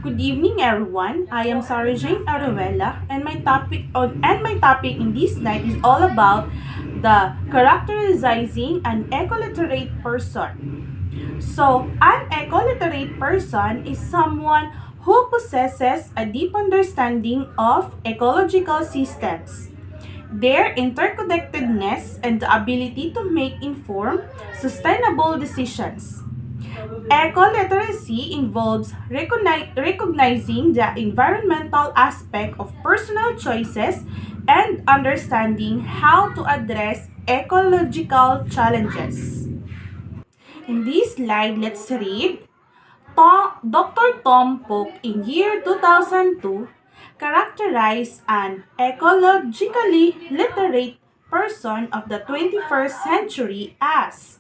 Good evening, everyone. I am Sarah Jane Aruela, and my topic in this night is all about the characterizing an ecoliterate person. So, an ecoliterate person is someone who possesses a deep understanding of ecological systems, their interconnectedness, and the ability to make informed, sustainable decisions. Eco-literacy involves recognizing the environmental aspect of personal choices and understanding how to address ecological challenges. In this slide, let's read. Dr. Tom Pook in year 2002 characterized an ecologically literate person of the 21st century as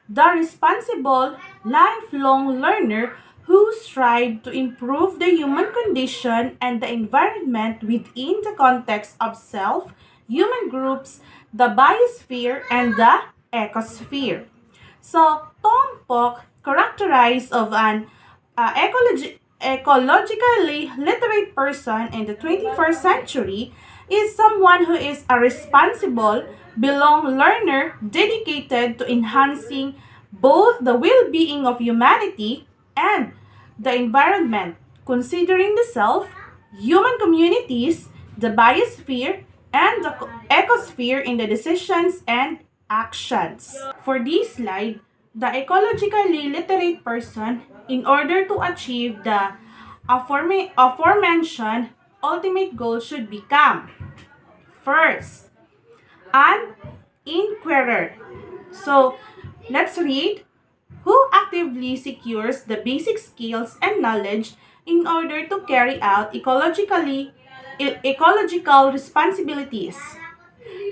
the responsible, lifelong learner who strives to improve the human condition and the environment within the context of self, human groups, the biosphere, and the ecosphere. So, Tom Pook, characterized of an ecologically literate person in the 21st century, is someone who is a responsible, belong learner dedicated to enhancing both the well-being of humanity and the environment, considering the self, human communities, the biosphere, and the ecosphere in the decisions and actions. For this slide, the ecologically literate person, in order to achieve the aforementioned ultimate goal, should become first, an inquirer. So, let's read. Who actively secures the basic skills and knowledge in order to carry out ecological responsibilities.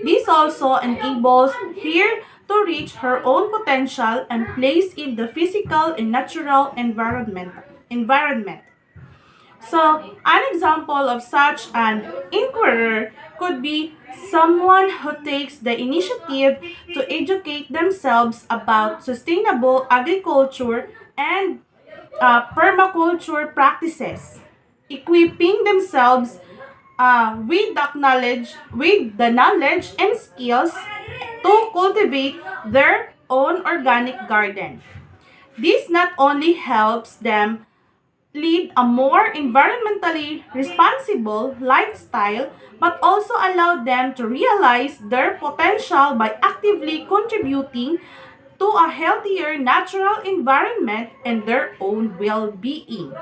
This also enables her to reach her own potential and place in the physical and natural environment. So, an example of such an inquirer could be someone who takes the initiative to educate themselves about sustainable agriculture and permaculture practices, equipping themselves with the knowledge and skills to cultivate their own organic garden. This not only helps them lead a more environmentally responsible lifestyle, but also allow them to realize their potential by actively contributing to a healthier natural environment and their own well-being.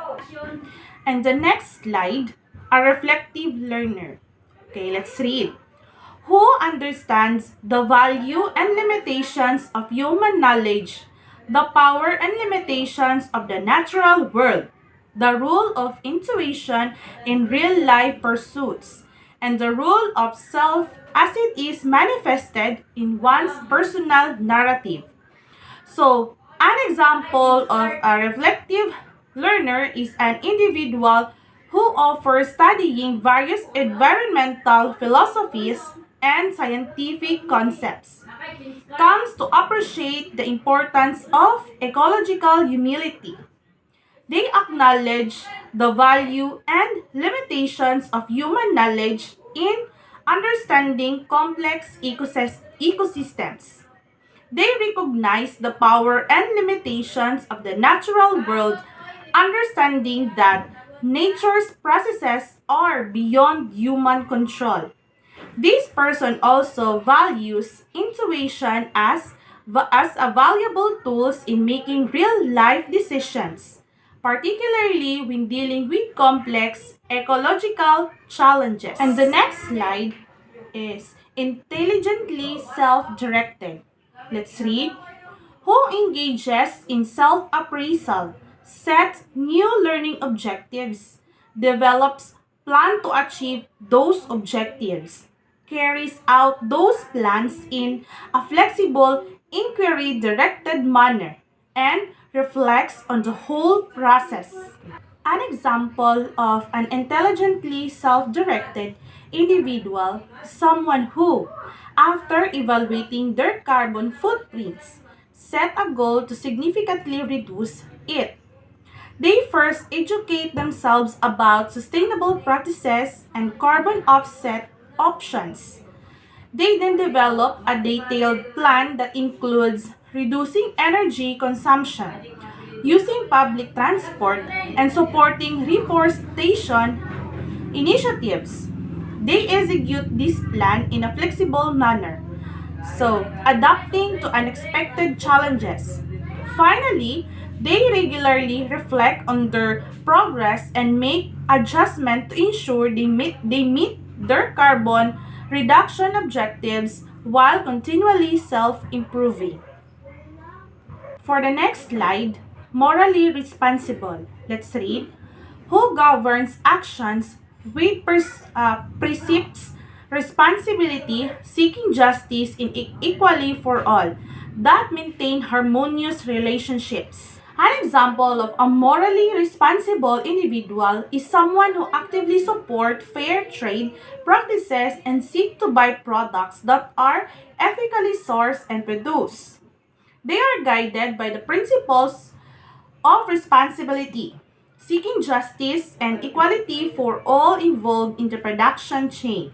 And the next slide, a reflective learner. Okay, let's read. Who understands the value and limitations of human knowledge, the power and limitations of the natural world, the role of intuition in real-life pursuits, and the role of self as it is manifested in one's personal narrative. So, an example of a reflective learner is an individual who offers studying various environmental philosophies and scientific concepts, comes to appreciate the importance of ecological humility. They acknowledge the value and limitations of human knowledge in understanding complex ecosystems. They recognize the power and limitations of the natural world, understanding that nature's processes are beyond human control. This person also values intuition as a valuable tool in making real-life decisions, particularly when dealing with complex ecological challenges. And the next slide is intelligently self-directed. Let's read. Who engages in self-appraisal, sets new learning objectives, develops plan to achieve those objectives, carries out those plans in a flexible, inquiry-directed manner, and reflects on the whole process. An example of an intelligently self-directed individual, someone who, after evaluating their carbon footprints, set a goal to significantly reduce it. They first educate themselves about sustainable practices and carbon offset options. They then develop a detailed plan that includes reducing energy consumption, using public transport, and supporting reforestation initiatives. They execute this plan in a flexible manner, so adapting to unexpected challenges. Finally, they regularly reflect on their progress and make adjustments to ensure they meet their carbon reduction objectives while continually self-improving. For the next slide, morally responsible. Let's read. Who governs actions with precepts, responsibility, seeking justice in equally for all, that maintain harmonious relationships. An example of a morally responsible individual is someone who actively support fair trade practices and seek to buy products that are ethically sourced and produced. They are guided by the principles of responsibility, seeking justice and equality for all involved in the production chain.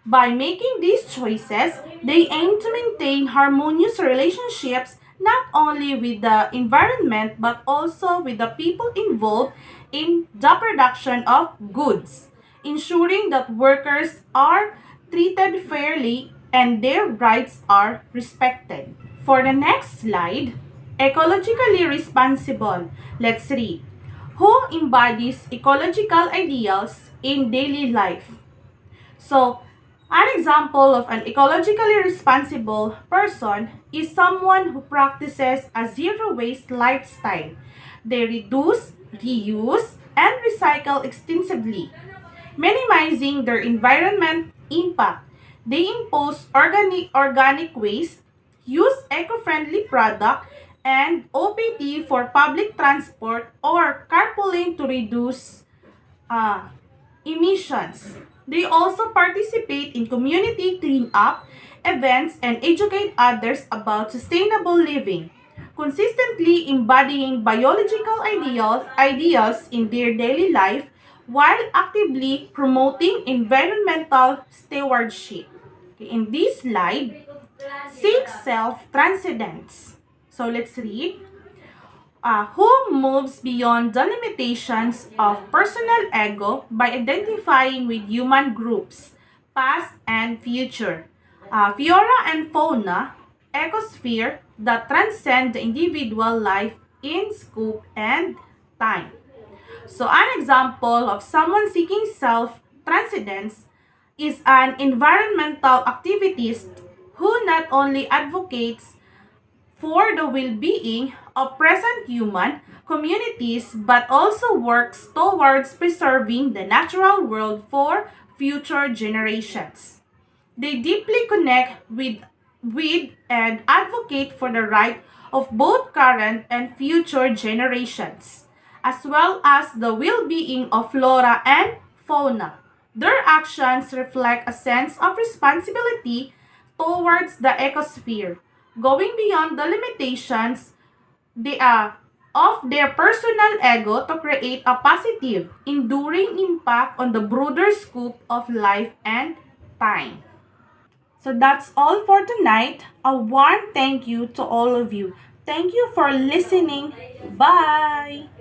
By making these choices, they aim to maintain harmonious relationships not only with the environment but also with the people involved in the production of goods, ensuring that workers are treated fairly and their rights are respected. For the next slide, ecologically responsible. Let's read. Who embodies ecological ideals in daily life? So, an example of an ecologically responsible person is someone who practices a zero waste lifestyle. They reduce, reuse, and recycle extensively, minimizing their environment impact. They impose organic waste, use eco-friendly product, and OPT for public transport or carpooling to reduce uh, emissions. They also participate in community cleanup events and educate others about sustainable living, consistently embodying biological ideals in their daily life while actively promoting environmental stewardship. Okay, in this slide, seek self-transcendence. So let's read. Who moves beyond the limitations of personal ego by identifying with human groups, past and future. Flora and fauna, ecosphere that transcend the individual life in scope and time. So, an example of someone seeking self-transcendence is an environmental activist who not only advocates for the well-being of present human communities but also works towards preserving the natural world for future generations. They deeply connect with and advocate for the right of both current and future generations, as well as the well-being of flora and fauna. Their actions reflect a sense of responsibility towards the ecosphere, going beyond the limitations they are of their personal ego to create a positive, enduring impact on the broader scope of life and time. So that's all for tonight. A warm thank you to all of you. Thank you for listening. Bye!